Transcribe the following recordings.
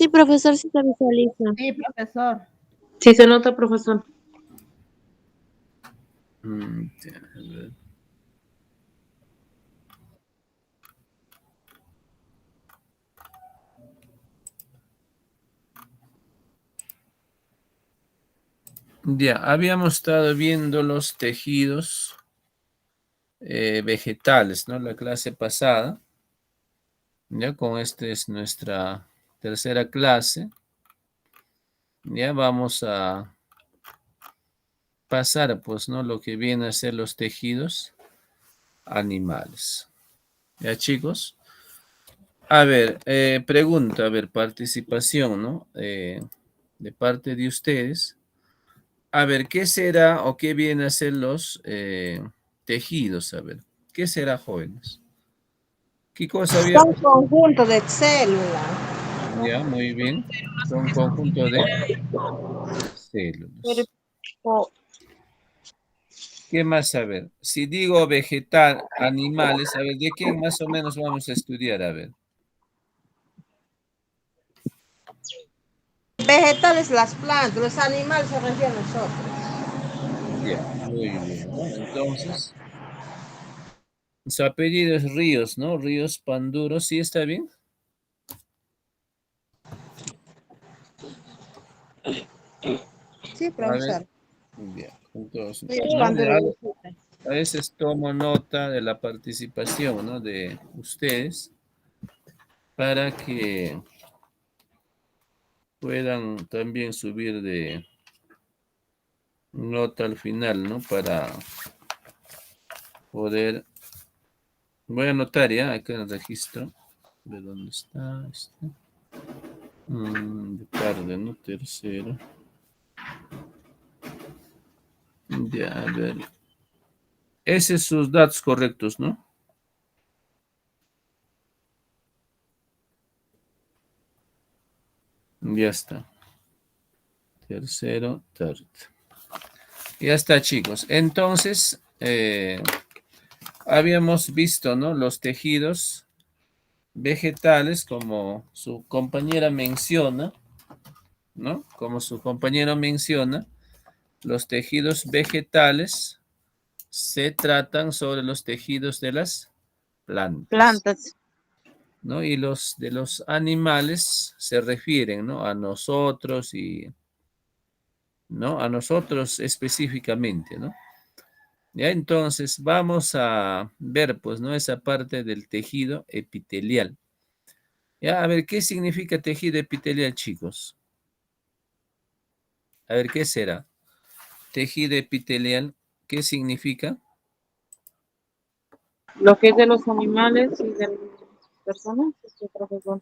Sí, profesor, sí se visualiza. Sí, profesor. Sí se nota, profesor. Ya, a ver. Ya, habíamos estado viendo los tejidos vegetales, ¿no? La clase pasada. Ya, con esta es nuestra tercera clase. Ya vamos a pasar, pues, ¿no? Lo que viene a ser los tejidos animales. Ya, chicos. A ver, pregunta, a ver, participación, ¿no? De parte de ustedes. A ver, ¿qué será o qué viene a ser los tejidos? A ver, ¿qué será, jóvenes? ¿Qué cosa había? Son conjuntos de células. Ya, muy bien. Son conjunto de células. ¿Qué más? A ver, si digo vegetal, animales, a ver, ¿de quién más o menos vamos a estudiar? A ver. Vegetales, las plantas, los animales se refieren a nosotros. Ya, muy bien, ¿no? Entonces, su apellido es Ríos, ¿no? Ríos Panduro, ¿sí está bien? Sí, A ver, profesor. ya, entonces, Sí, ¿no? cuando lo A veces tomo nota de la participación, ¿no? De ustedes para que puedan también subir de nota al final, ¿no? Para poder... Voy a anotar ya acá en el registro. ¿De dónde está? De tarde, ¿no? Tercero. Ya, a ver. Esos son sus datos correctos, ¿no? Ya está. Tercero, tarde. Ya está, chicos. Entonces, habíamos visto, ¿no? Los tejidos vegetales, como su compañera menciona, ¿no? Como su compañero menciona, los tejidos vegetales se tratan sobre los tejidos de las plantas, Plantas. ¿no? Y los de los animales se refieren, ¿no? A nosotros y, ¿no? A nosotros específicamente, ¿no? Ya, entonces vamos a ver, pues, ¿no? Esa parte del tejido epitelial. Ya, a ver, ¿qué significa tejido epitelial, chicos? A ver, ¿qué será? Tejido epitelial, ¿qué significa? Lo que es de los animales y de las personas, profesor.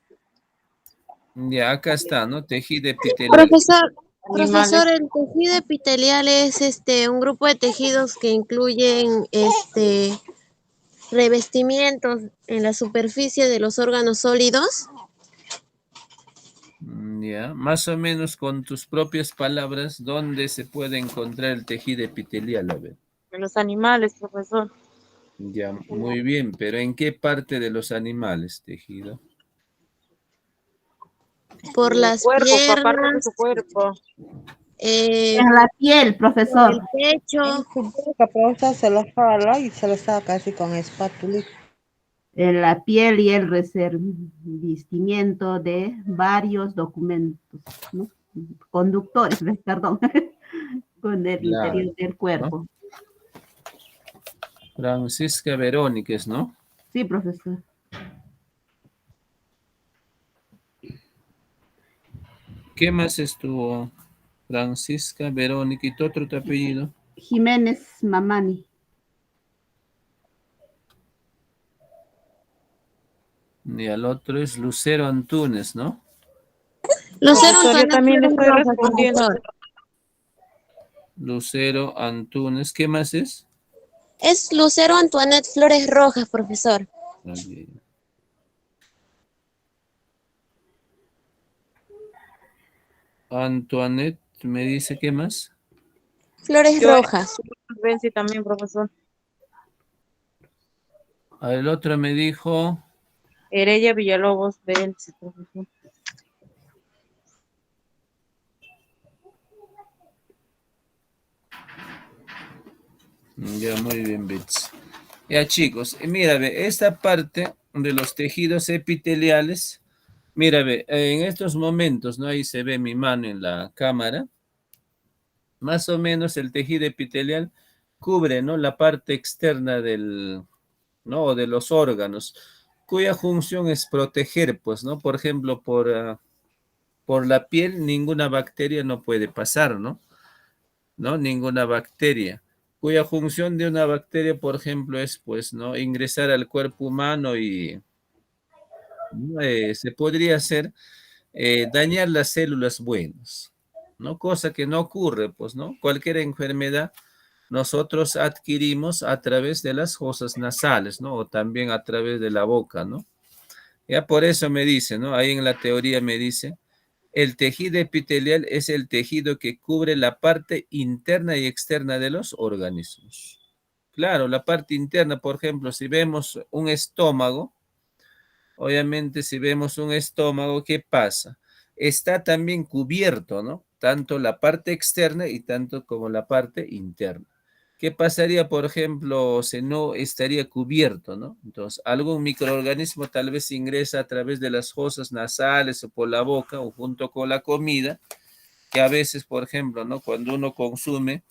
Ya, acá está, ¿no? Tejido epitelial. Profesor, Animales. profesor, el tejido epitelial es un grupo de tejidos que incluyen revestimientos en la superficie de los órganos sólidos. Ya, más o menos con tus propias palabras, ¿dónde se puede encontrar el tejido epitelial? A ver. De los animales, profesor. Ya, muy bien, pero ¿en qué parte de los animales tejido? Por El las cuerpo, aparte de piernas, su cuerpo. En la piel, por profesor. el pecho. En su boca, profesor, se lo jala y se lo saca así con espátula. En la piel y el revestimiento de varios documentos, ¿no? Conductores, perdón, con el Claro, interior del ¿no? cuerpo. Francisca Veróniquez, ¿no? Sí, profesor. ¿Qué más estuvo? Francisca Verónica y tu otro apellido. Jiménez Mamani. Y al otro es Lucero Antunes, ¿no? Lucero Profesor, yo Antoinette también Flores estoy Rojas, respondiendo. profesor. Lucero Antunes, ¿qué más es? Es Lucero Antoinette Flores Rojas, profesor. Ok. Antoinette, ¿me dice qué más? Flores Yo Rojas. Benzi también, profesor. El otro me dijo Heredia Villalobos, Benzi, profesor. Ya, muy bien, Bits. Ya, chicos, mira, ve, esta parte de los tejidos epiteliales, mira, ve, en estos momentos, ¿no? Ahí se ve mi mano en la cámara. Más o menos el tejido epitelial cubre, ¿no? La parte externa del, ¿no? O de los órganos, cuya función es proteger, pues, ¿no? Por ejemplo, por la piel ninguna bacteria no puede pasar, ¿no? ¿No? Ninguna bacteria, cuya función de una bacteria, por ejemplo, es, pues, ¿no? Ingresar al cuerpo humano y ¿no? Se podría hacer dañar las células buenas, ¿no? Cosa que no ocurre, pues, ¿no? Cualquier enfermedad nosotros adquirimos a través de las fosas nasales, ¿no? O también a través de la boca, ¿no? Ya por eso me dice, ¿no? Ahí en la teoría me dice, el tejido epitelial es el tejido que cubre la parte interna y externa de los organismos. Claro, la parte interna, por ejemplo, si vemos un estómago, obviamente si vemos un estómago, ¿qué pasa? Está también cubierto, ¿no? Tanto la parte externa y tanto como la parte interna. ¿Qué pasaría, por ejemplo, si no estaría cubierto, ¿no? Entonces, algún microorganismo tal vez ingresa a través de las fosas nasales o por la boca o junto con la comida, que a veces, por ejemplo, ¿no? Cuando uno consume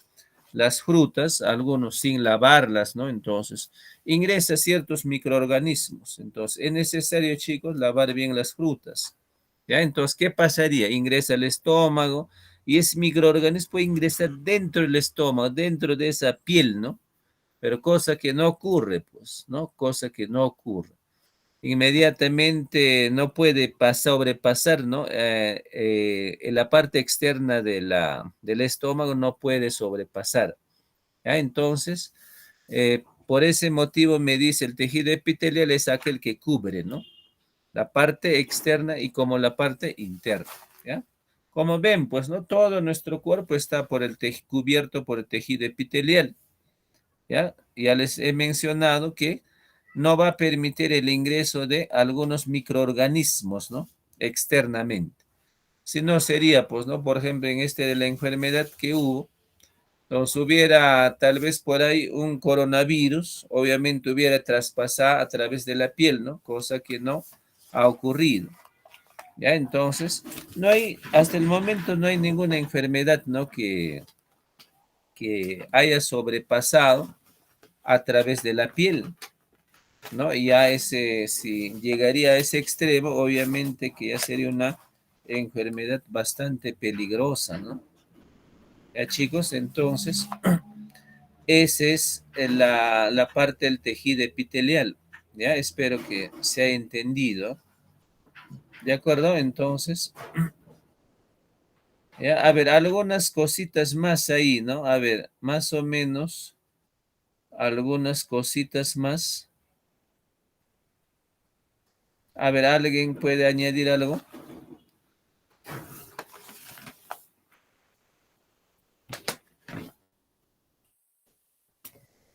las frutas, algunos sin lavarlas, ¿no? Entonces, ingresa ciertos microorganismos. Entonces, es necesario, chicos, lavar bien las frutas. ¿Ya? Entonces, ¿qué pasaría? Ingresa al estómago y ese microorganismo puede ingresar dentro del estómago, dentro de esa piel, ¿no? Pero cosa que no ocurre, pues, ¿no? Cosa que no ocurre. Inmediatamente no puede sobrepasar, ¿no? En la parte externa del estómago no puede sobrepasar. ¿Ya? Entonces, por ese motivo me dice el tejido epitelial es aquel que cubre, ¿no? La parte externa y como la parte interna, ¿ya? Como ven, pues, ¿no? Todo nuestro cuerpo está cubierto por el tejido epitelial, ¿ya? Ya les he mencionado que no va a permitir el ingreso de algunos microorganismos, ¿no? Externamente. Si no sería, pues, ¿no? Por ejemplo, en de la enfermedad que hubo, entonces hubiera tal vez por ahí un coronavirus, obviamente hubiera traspasado a través de la piel, ¿no? Cosa que no ha ocurrido. ¿Ya? Entonces, no hay, hasta el momento no hay ninguna enfermedad, ¿no? Que haya sobrepasado a través de la piel, ¿no? Y ya si llegaría a ese extremo, obviamente que ya sería una enfermedad bastante peligrosa, ¿no? Ya, chicos, entonces, esa es la parte del tejido epitelial, ¿ya? Espero que se haya entendido, ¿de acuerdo? Entonces, ya, a ver, algunas cositas más ahí, ¿no? A ver, más o menos, algunas cositas más. A ver, ¿alguien puede añadir algo?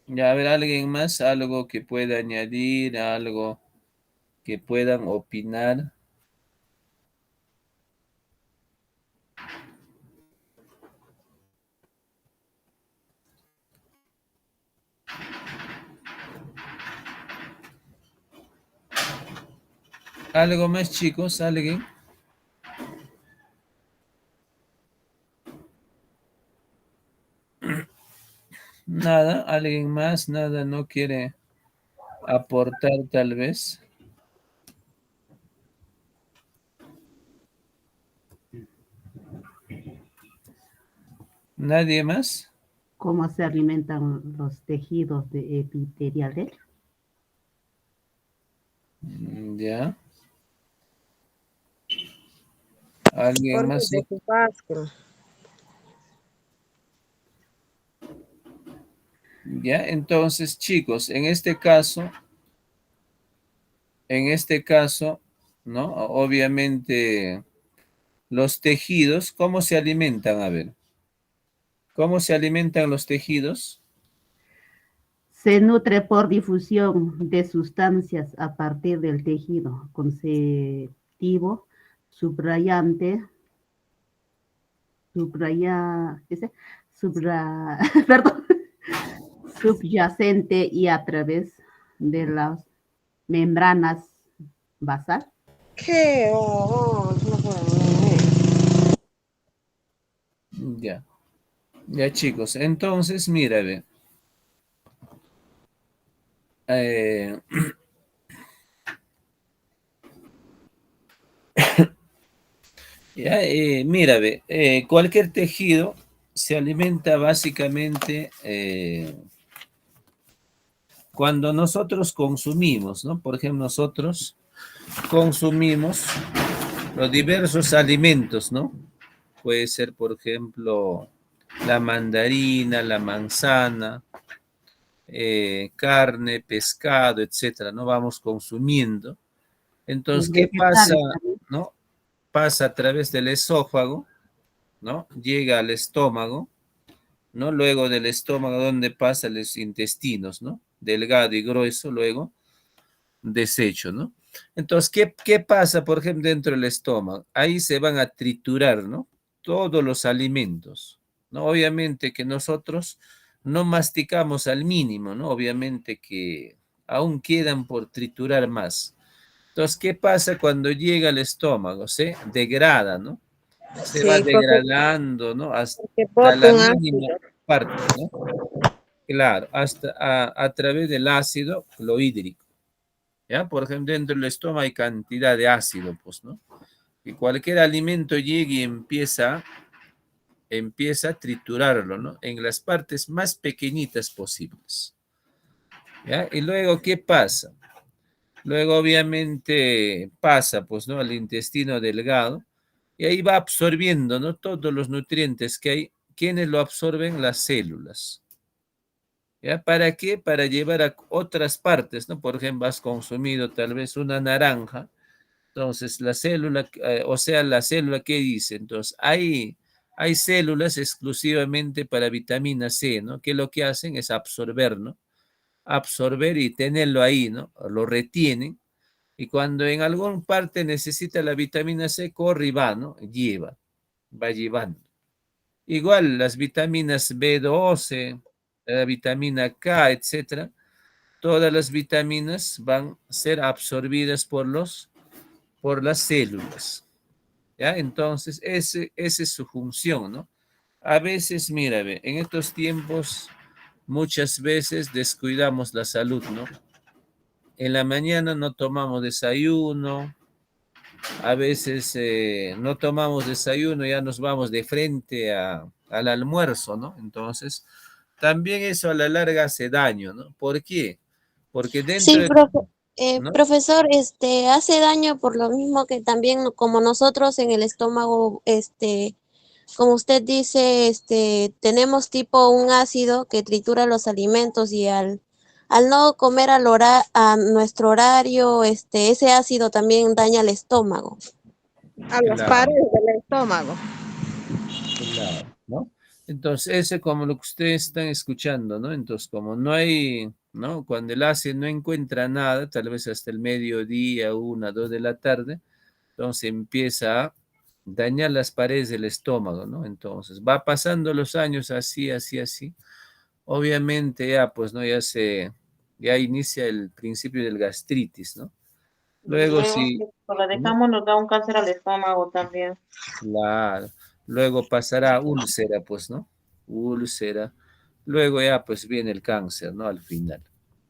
Ya, a ver, ¿alguien más? Algo que pueda añadir, algo que puedan opinar. ¿Algo más, chicos? ¿Alguien? Nada, ¿alguien más? Nada, no quiere aportar tal vez. ¿Nadie más? ¿Cómo se alimentan los tejidos epiteliales? Ya. ¿Alguien Por más? medio de su vasco. Ya, entonces, chicos, en este caso, ¿no? Obviamente, los tejidos, ¿cómo se alimentan? A ver, ¿cómo se alimentan los tejidos? Se nutre por difusión de sustancias a partir del tejido conceptivo, subrayante, subraya, ¿qué sé? Perdón, subyacente y a través de las membranas basal. ¿Qué? No puedo. Ya, ya chicos, entonces mira, ve. Eh, ya, mira, ve, cualquier tejido se alimenta básicamente cuando nosotros consumimos, ¿no? Por ejemplo, nosotros consumimos los diversos alimentos, ¿no? Puede ser, por ejemplo, la mandarina, la manzana, carne, pescado, etcétera, ¿no? Vamos consumiendo. Entonces, ¿qué pasa? Vegetales también. ¿No? Pasa a través del esófago, ¿no? Llega al estómago, ¿no? Luego del estómago, ¿dónde pasa? Los intestinos, ¿no? Delgado y grueso, luego desecho, ¿no? Entonces, ¿qué pasa, por ejemplo, dentro del estómago? Ahí se van a triturar, ¿no? Todos los alimentos, ¿no? Obviamente que nosotros no masticamos al mínimo, ¿no? Obviamente que aún quedan por triturar más. Entonces, ¿qué pasa cuando llega al estómago? Se degrada, ¿no? Se va Sí, profesor, degradando, ¿no? Hasta que la bota un mínima ácido. parte, ¿no? Claro, hasta a través del ácido clorhídrico. ¿Ya? Por ejemplo, dentro del estómago hay cantidad de ácido, pues, ¿no? Y cualquier alimento llegue y empieza a triturarlo, ¿no? En las partes más pequeñitas posibles. ¿Ya? Y luego, ¿qué pasa? Luego, obviamente, pasa, pues, ¿no? Al intestino delgado y ahí va absorbiendo, ¿no? Todos los nutrientes que hay. ¿Quiénes lo absorben? Las células. ¿Ya? ¿Para qué? Para llevar a otras partes, ¿no? Por ejemplo, has consumido tal vez una naranja. Entonces, la célula, o sea, la célula, ¿qué dice? Entonces, hay células exclusivamente para vitamina C, ¿no? Que lo que hacen es absorber, ¿no? Absorber y tenerlo ahí, ¿no? Lo retienen. Y cuando en alguna parte necesita la vitamina C, corre y va, ¿no? Va llevando. Igual las vitaminas B12, la vitamina K, etcétera, todas las vitaminas van a ser absorbidas por las células. ¿Ya? Entonces, esa es su función, ¿no? A veces, mira, ve, en estos tiempos, muchas veces descuidamos la salud, ¿no? En la mañana no tomamos desayuno, a veces no tomamos desayuno, ya nos vamos de frente al almuerzo, ¿no? Entonces, también eso a la larga hace daño, ¿no? ¿Por qué? Porque dentro Sí, de, ¿no? profesor, hace daño por lo mismo que también como nosotros en el estómago, como usted dice, tenemos tipo un ácido que tritura los alimentos y al no comer a nuestro horario, ese ácido también daña el estómago. A las Claro. paredes del estómago. Claro, ¿no? Entonces, ese como lo que ustedes están escuchando, ¿no? Entonces, como no hay, ¿no? Cuando el ácido no encuentra nada, tal vez hasta el mediodía, 1, 2 de la tarde, entonces empieza a dañar las paredes del estómago, ¿no? Entonces, va pasando los años así, así, así. Obviamente ya, pues, ¿no? Ya inicia el principio del gastritis, ¿no? Luego, Luego, si, si la ¿no? dejamos, nos da un cáncer al estómago también. Claro. Luego pasará a úlcera, pues, ¿no? Úlcera. Luego ya, pues, viene el cáncer, ¿no? Al final,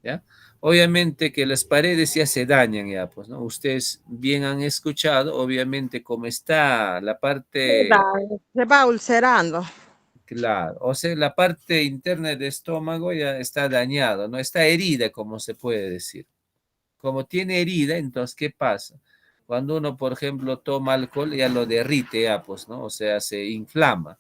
¿ya? Obviamente que las paredes ya se dañan ya, pues, ¿no? Ustedes bien han escuchado, obviamente, como está la parte, Se va ulcerando. claro, o sea, la parte interna del estómago ya está dañado, ¿no? Está herida, como se puede decir. Como tiene herida, entonces, ¿qué pasa? Cuando uno, por ejemplo, toma alcohol, ya lo derrite, ya, pues, ¿no? O sea, se inflama.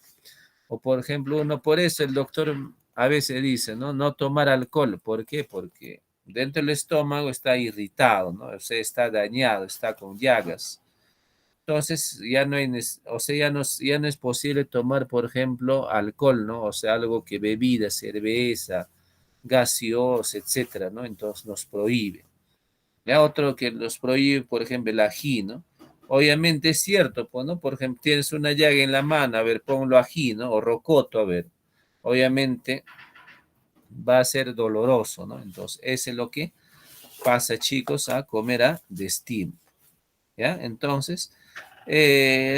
O, por ejemplo, por eso el doctor a veces dice, ¿no? No tomar alcohol. ¿Por qué? Porque dentro del estómago está irritado, ¿no? O sea, está dañado, está con llagas. Entonces, ya no hay, o sea, ya no es posible tomar, por ejemplo, alcohol, ¿no? O sea, algo que bebida, cerveza, gaseosa, etcétera, ¿no? Entonces nos prohíbe. Ya otro que los prohíbe, por ejemplo, el ají, ¿no? Obviamente es cierto, pues, ¿no? Por ejemplo, tienes una llaga en la mano, a ver, ponlo ají, ¿no? O rocoto, a ver. Obviamente va a ser doloroso, ¿no? Entonces, eso es lo que pasa, chicos, a comer a destiempo, ¿ya? Entonces,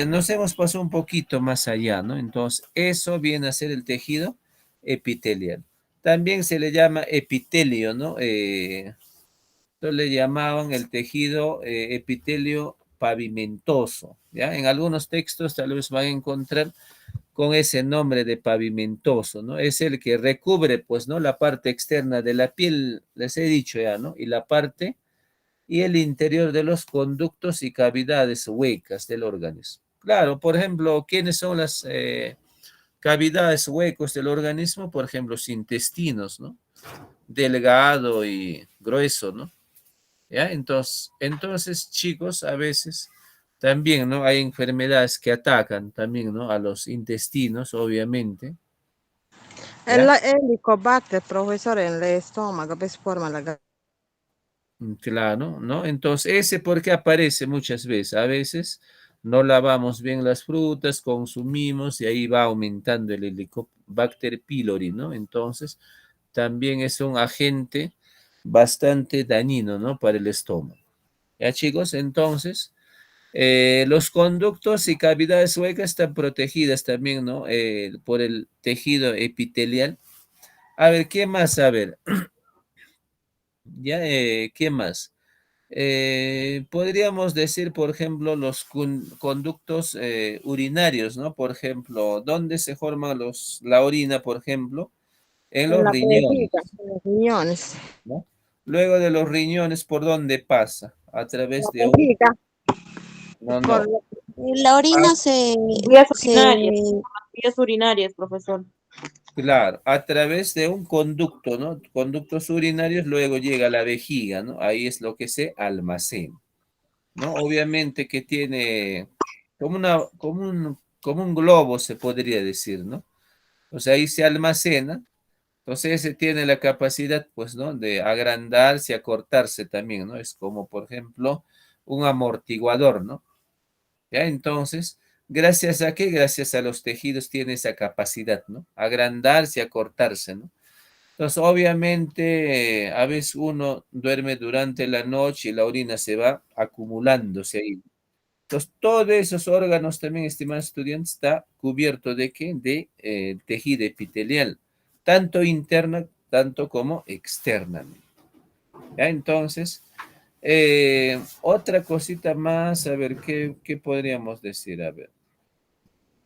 nos hemos pasado un poquito más allá, ¿no? Entonces, eso viene a ser el tejido epitelial. También se le llama epitelio, ¿no? Esto le llamaban el tejido epitelio pavimentoso, ¿ya? En algunos textos tal vez van a encontrar con ese nombre de pavimentoso, ¿no? Es el que recubre, pues, ¿no? La parte externa de la piel, les he dicho ya, ¿no? Y la parte y el interior de los conductos y cavidades huecas del organismo. Claro, por ejemplo, ¿quiénes son las cavidades huecos del organismo? Por ejemplo, los intestinos, ¿no? Delgado y grueso, ¿no? ¿Ya? Entonces, chicos, a veces también, ¿no? Hay enfermedades que atacan también, ¿no? A los intestinos, obviamente. ¿Ya? El Helicobacter, profesor, en el estómago, pues forma la... Claro, ¿no? Entonces, ese porque aparece muchas veces. A veces no lavamos bien las frutas, consumimos y ahí va aumentando el Helicobacter pylori, ¿no? Entonces, también es un agente bastante dañino, ¿no? Para el estómago. ¿Ya, chicos? Entonces, los conductos y cavidades huecas están protegidas también, ¿no? Por el tejido epitelial. A ver, ¿qué más? A ver, ya, ¿qué más? Podríamos decir, por ejemplo, los conductos urinarios, ¿no? Por ejemplo, ¿dónde se forma la orina, por ejemplo? En En los la riñones, vejiga, en los riñones. ¿no? Luego de los riñones, ¿por dónde pasa? A La través de un... vejiga, No, por no. La orina Vías se, urinarias, vías urinarias, profesor. Claro, a través de un conducto, ¿no? Conductos urinarios, luego llega a la vejiga, ¿no? Ahí es lo que se almacena, ¿no? Obviamente que tiene como un globo, se podría decir, ¿no? O sea, ahí se almacena, entonces ese tiene la capacidad, pues, ¿no? De agrandarse, acortarse también, ¿no? Es como, por ejemplo, un amortiguador, ¿no? ¿Ya? Entonces, ¿gracias a qué? Gracias a los tejidos tiene esa capacidad, ¿no? Agrandarse, acortarse, ¿no? Entonces, obviamente, a veces uno duerme durante la noche y la orina se va acumulándose ahí. Entonces, todos esos órganos también, estimados estudiantes, está cubierto de qué? De tejido epitelial, tanto interna, tanto como externamente. ¿Ya? Entonces, otra cosita más, a ver, ¿qué podríamos decir? A ver,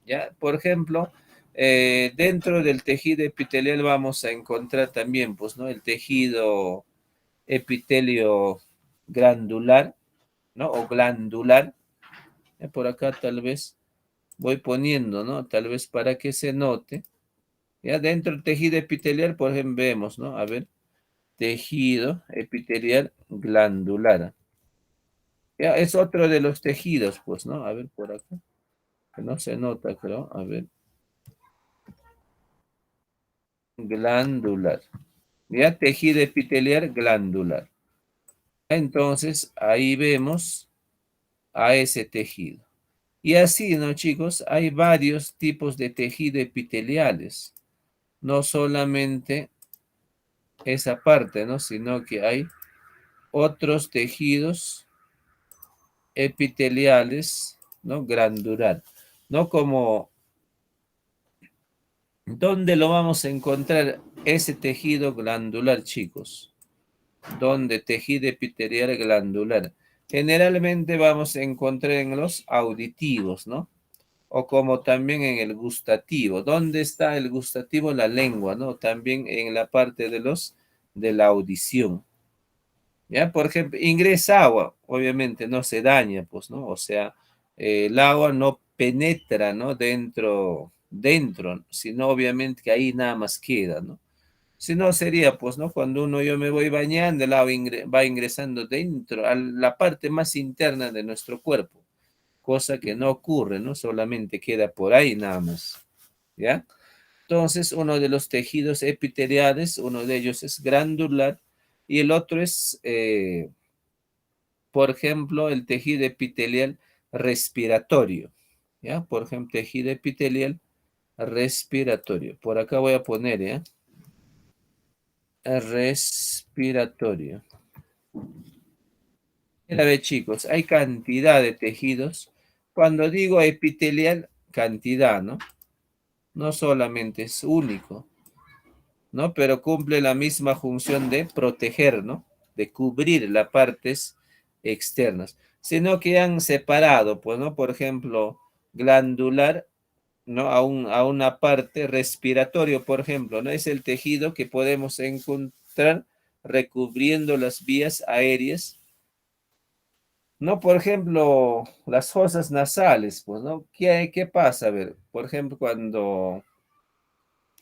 ¿ya? Por ejemplo, dentro del tejido epitelial vamos a encontrar también, pues, ¿no? El tejido epitelio glandular, ¿no? O glandular. Por acá tal vez voy poniendo, ¿no? Tal vez para que se note. Ya dentro del tejido epitelial, por ejemplo, vemos, ¿no? A ver, tejido epitelial glandular. Ya, es otro de los tejidos, pues, ¿no? A ver, por acá, que no se nota, creo. A ver, glandular. Ya, tejido epitelial glandular. Entonces, ahí vemos a ese tejido. Y así, ¿no, chicos? Hay varios tipos de tejido epiteliales. No solamente esa parte, ¿no? Sino que hay otros tejidos epiteliales, ¿no? Glandular, ¿no? Como, ¿dónde lo vamos a encontrar ese tejido glandular, chicos? ¿Dónde? Tejido epitelial glandular. Generalmente vamos a encontrar en los auditivos, ¿no? O como también en el gustativo. ¿Dónde está el gustativo? La lengua, ¿no? También en la parte de la audición. ¿Ya? Por ejemplo, ingresa agua, obviamente no se daña, pues, ¿no? O sea, el agua no penetra, ¿no? Dentro, sino obviamente que ahí nada más queda, ¿no? Si no sería, pues, ¿no? Cuando yo me voy bañando, el agua va ingresando dentro, a la parte más interna de nuestro cuerpo, cosa que no ocurre, ¿no? Solamente queda por ahí nada más, ¿ya? Entonces, uno de los tejidos epiteliales, uno de ellos es glandular y el otro es por ejemplo, el tejido epitelial respiratorio, ¿ya? Por ejemplo, tejido epitelial respiratorio. Por acá voy a poner, ¿ya? respiratorio. Mira, ve chicos, hay cantidad de tejidos. Cuando digo epitelial, cantidad, ¿no? No solamente es único, ¿no? Pero cumple la misma función de proteger, ¿no? De cubrir las partes externas, sino que han separado, pues, ¿no? Por ejemplo, glandular, ¿no? A una parte respiratorio, por ejemplo, ¿no? Es el tejido que podemos encontrar recubriendo las vías aéreas, ¿no? Por ejemplo, las fosas nasales, pues, ¿no? ¿Qué pasa? A ver, por ejemplo, cuando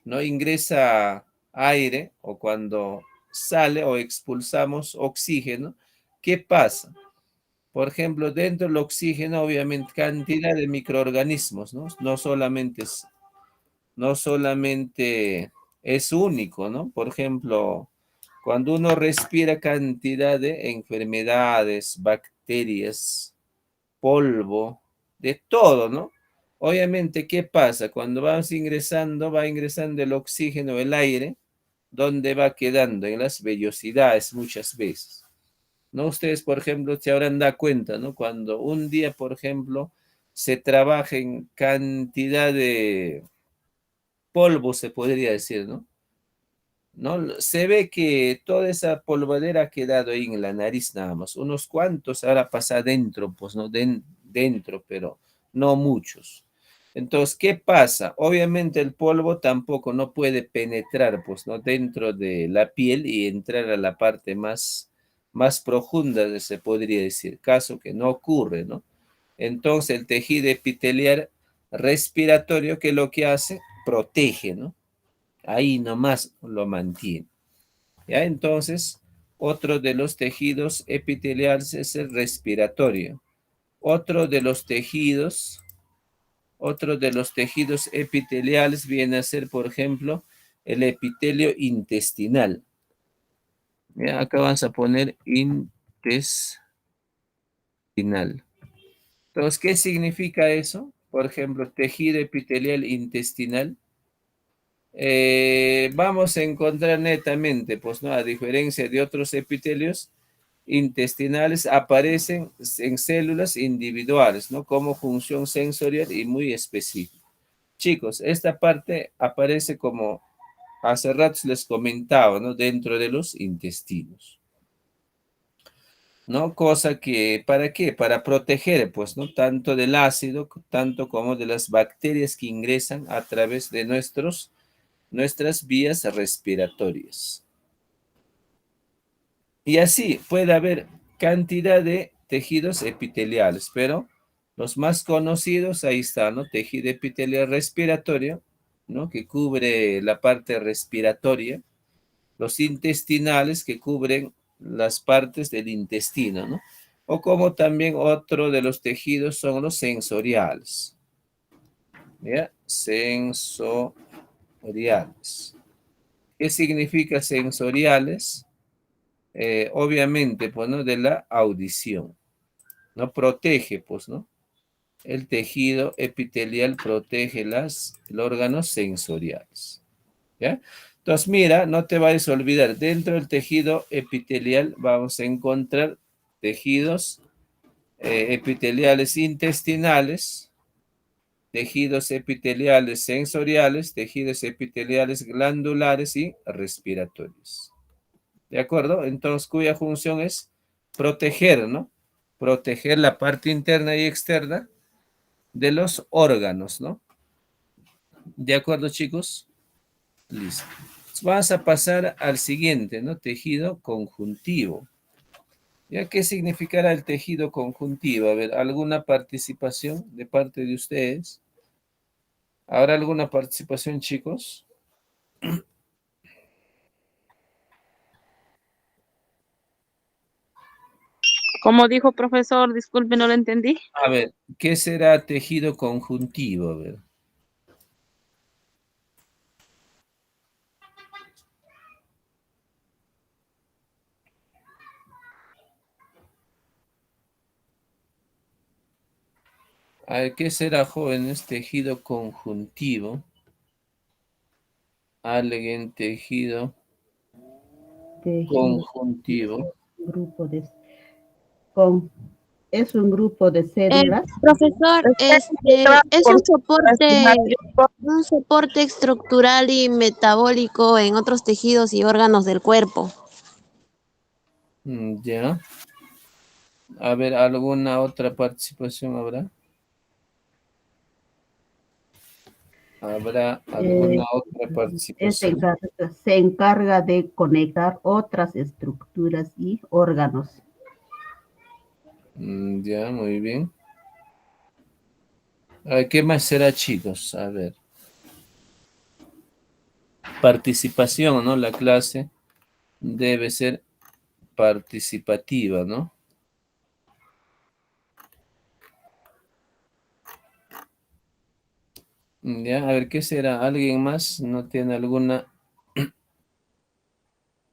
no ingresa aire o cuando sale o expulsamos oxígeno, ¿qué pasa? Por ejemplo, dentro del oxígeno, obviamente, cantidad de microorganismos, ¿no? No solamente es único, ¿no? Por ejemplo, cuando uno respira cantidad de enfermedades, bacterias, polvo, de todo, ¿no? Obviamente, ¿qué pasa? Cuando va ingresando el oxígeno, el aire, ¿dónde va quedando? En las vellosidades muchas veces. ¿No? Ustedes, por ejemplo, se habrán dado cuenta, ¿no? Cuando un día, por ejemplo, se trabaja en cantidad de polvo, se podría decir, ¿no? ¿No? Se ve que toda esa polvadera ha quedado ahí en la nariz nada más. Unos cuantos ahora pasa dentro, pues no dentro, pero no muchos. Entonces, ¿qué pasa? Obviamente el polvo tampoco no puede penetrar, pues no dentro de la piel y entrar a la parte más profunda, se podría decir, caso que no ocurre, ¿no? Entonces el tejido epitelial respiratorio, que lo que hace, protege, ¿no? Ahí nomás lo mantiene. ¿Ya? Entonces, otro de los tejidos epiteliales es el respiratorio. Otro de los tejidos, otro de los tejidos epiteliales viene a ser, por ejemplo, el epitelio intestinal. ¿Ya? Acá vamos a poner intestinal. Entonces, ¿qué significa eso? Por ejemplo, tejido epitelial intestinal. Vamos a encontrar netamente, pues no, a diferencia de otros epitelios intestinales, aparecen en células individuales, ¿no? Como función sensorial y muy específica. Chicos, esta parte aparece como hace rato les comentaba, ¿no? Dentro de los intestinos, ¿no? Cosa que, ¿para qué? Para proteger, pues, ¿no? Tanto del ácido, tanto como de las bacterias que ingresan a través de nuestras vías respiratorias. Y así puede haber cantidad de tejidos epiteliales, pero los más conocidos, ahí está, ¿no? Tejido epitelial respiratorio, ¿no? Que cubre la parte respiratoria, los intestinales que cubren las partes del intestino, ¿no? O como también otro de los tejidos son los sensoriales, ¿ya? Sensoriales. ¿Qué significa sensoriales? Obviamente, pues, ¿no? De la audición, ¿no? Protege, pues, ¿no? El tejido epitelial protege los órganos sensoriales, ¿ya? Entonces, mira, no te vayas a olvidar, dentro del tejido epitelial vamos a encontrar tejidos epiteliales intestinales, tejidos epiteliales sensoriales, tejidos epiteliales glandulares y respiratorios. ¿De acuerdo? Entonces, cuya función es proteger, ¿no? Proteger la parte interna y externa de los órganos, ¿no? ¿De acuerdo, chicos? Listo. Vamos a pasar al siguiente, ¿no? Tejido conjuntivo. ¿Ya qué significará el tejido conjuntivo? A ver, ¿alguna participación de parte de ustedes? ¿Habrá alguna participación, chicos? Como dijo profesor, disculpe, no lo entendí. A ver, ¿qué será tejido conjuntivo? A ver. A ver, ¿qué será, jóvenes? Tejido conjuntivo. Alguien tejido tejidos. Conjuntivo. Grupo de, con, es un grupo de células. Profesor, es un soporte estructural y metabólico en otros tejidos y órganos del cuerpo. Ya. A ver, ¿alguna otra participación habrá? ¿Habrá alguna otra participación? Se encarga de conectar otras estructuras y órganos. Ya, muy bien. A ver, ¿qué más será, chicos? A ver. Participación, ¿no? La clase debe ser participativa, ¿no? Ya, a ver, ¿qué será? ¿Alguien más no tiene alguna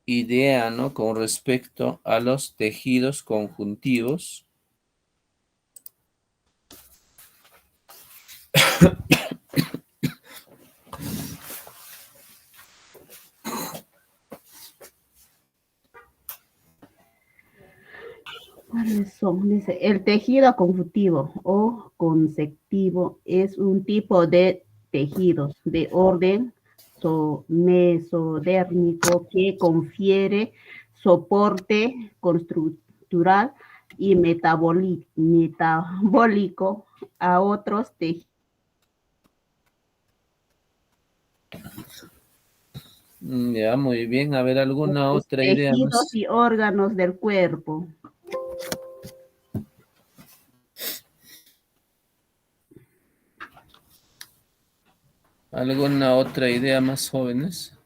idea, ¿no? Con respecto a los tejidos conjuntivos. ¿Cuáles son? Dice, el tejido conjuntivo o conectivo es un tipo de tejidos de orden mesodérmico que confiere soporte constructural y metabólico a otros tejidos. Ya, muy bien. A ver, ¿alguna otra idea Tejidos más? y órganos del cuerpo. ¿Alguna otra idea más, jóvenes?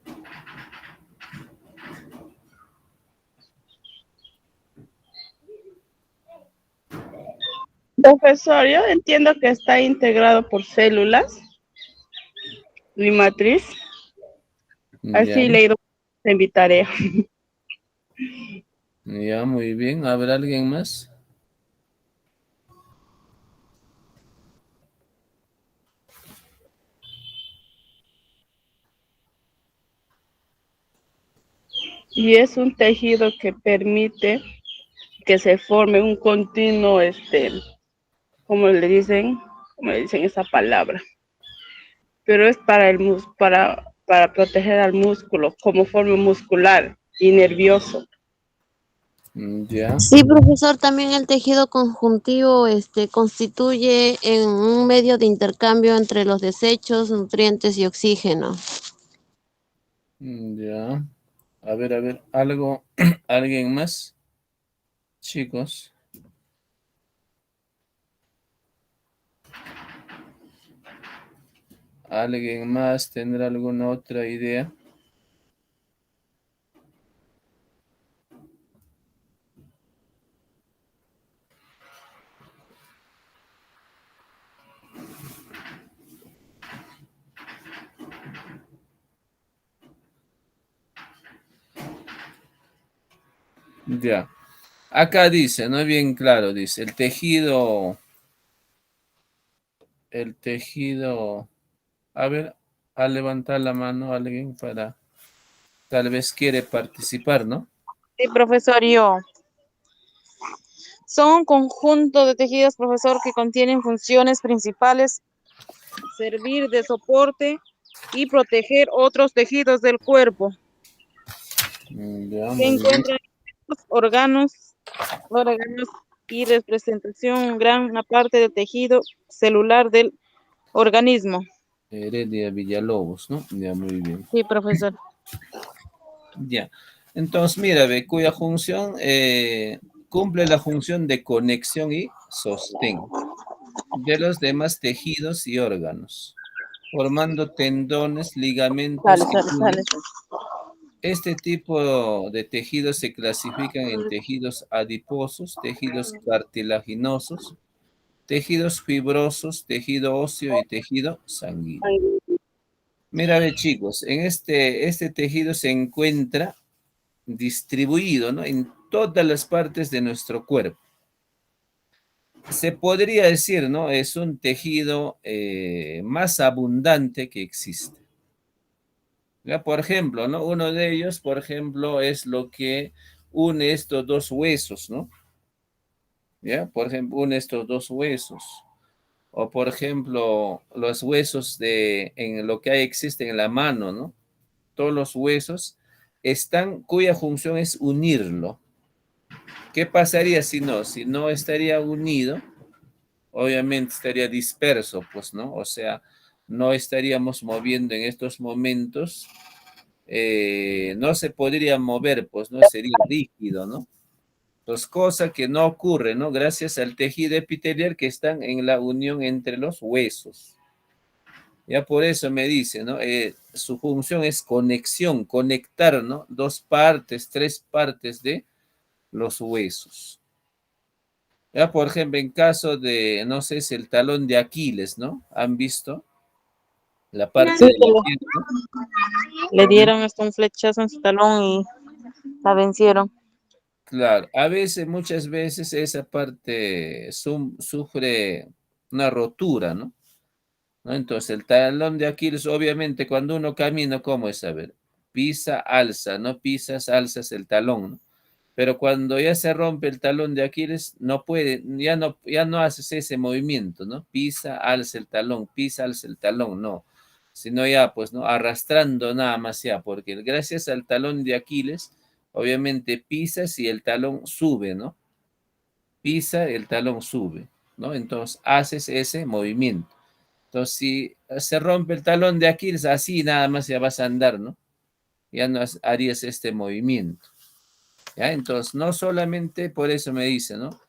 Profesor, yo entiendo que está integrado por células y matriz. Ya, Así leído en mi tarea. ya, muy bien. ¿Habrá alguien más? Y es un tejido que permite que se forme un continuo, ¿cómo le dicen? ¿Cómo le dicen esa palabra? Pero es para para proteger al músculo, como forma muscular y nervioso. Ya, Sí, profesor, también el tejido conjuntivo constituye en un medio de intercambio entre los desechos, nutrientes y oxígeno. ya. A ver, algo, ¿alguien más? Chicos. ¿Alguien más tendrá alguna otra idea? Ya. Acá dice, no es bien claro, dice, el tejido, a ver, a levantar la mano alguien para, tal vez quiere participar, ¿no? Sí, profesor, yo. Son un conjunto de tejidos, profesor, que contienen funciones principales, servir de soporte y proteger otros tejidos del cuerpo. Ya, Se muy bien. encuentran los órganos y representación gran parte del tejido celular del organismo. Heredia Villalobos, ¿no? Ya, muy bien. Sí, profesor. Ya. Entonces, mira, ve, cuya función cumple la función de conexión y sostén de los demás tejidos y órganos, formando tendones, ligamentos Sale, y sale, sale. túneles. Este tipo de tejidos se clasifican en tejidos adiposos, tejidos cartilaginosos, tejidos fibrosos, tejido óseo y tejido sanguíneo. Mira, ve, chicos, en este tejido se encuentra distribuido, ¿no? En todas las partes de nuestro cuerpo. Se podría decir, ¿no? Es un tejido más abundante que existe. ¿Ya? Por ejemplo, ¿no? Uno de ellos, por ejemplo, es lo que une estos dos huesos, ¿no? ¿Ya? Por ejemplo, une estos dos huesos. O por ejemplo, los huesos en lo que existen en la mano, ¿no? Todos los huesos están, cuya función es unirlo. ¿Qué pasaría si no? Si no estaría unido, obviamente estaría disperso, pues, ¿no? O sea, no estaríamos moviendo en estos momentos, no se podría mover, pues, ¿no? Sería rígido, ¿no? Entonces, cosa que no ocurre, ¿no? Gracias al tejido epitelial que están en la unión entre los huesos. Ya por eso me dice, ¿no? Su función es conexión, conectar, ¿no? Dos partes, tres partes de los huesos. Ya, por ejemplo, en caso de, no sé, es el talón de Aquiles, ¿no? ¿Han visto? La parte Sí, de la pierna. le dieron un flechazo en su talón y la vencieron. Claro, a veces, muchas veces esa parte sufre una rotura, ¿no? ¿No? Entonces, el talón de Aquiles, obviamente, cuando uno camina, ¿cómo es? A ver, pisa, alza, no pisas, alzas el talón, ¿no? Pero cuando ya se rompe el talón de Aquiles, no puede, ya no haces ese movimiento, ¿no? Pisa, alza el talón, pisa, alza el talón, no. Sino ya, pues, ¿no? Arrastrando nada más ya, porque gracias al talón de Aquiles, obviamente pisas y el talón sube, ¿no? Pisa, el talón sube, ¿no? Entonces haces ese movimiento. Entonces, si se rompe el talón de Aquiles, así nada más ya vas a andar, ¿no? Ya no harías este movimiento. ¿Ya? Entonces, no solamente por eso me dice, ¿no?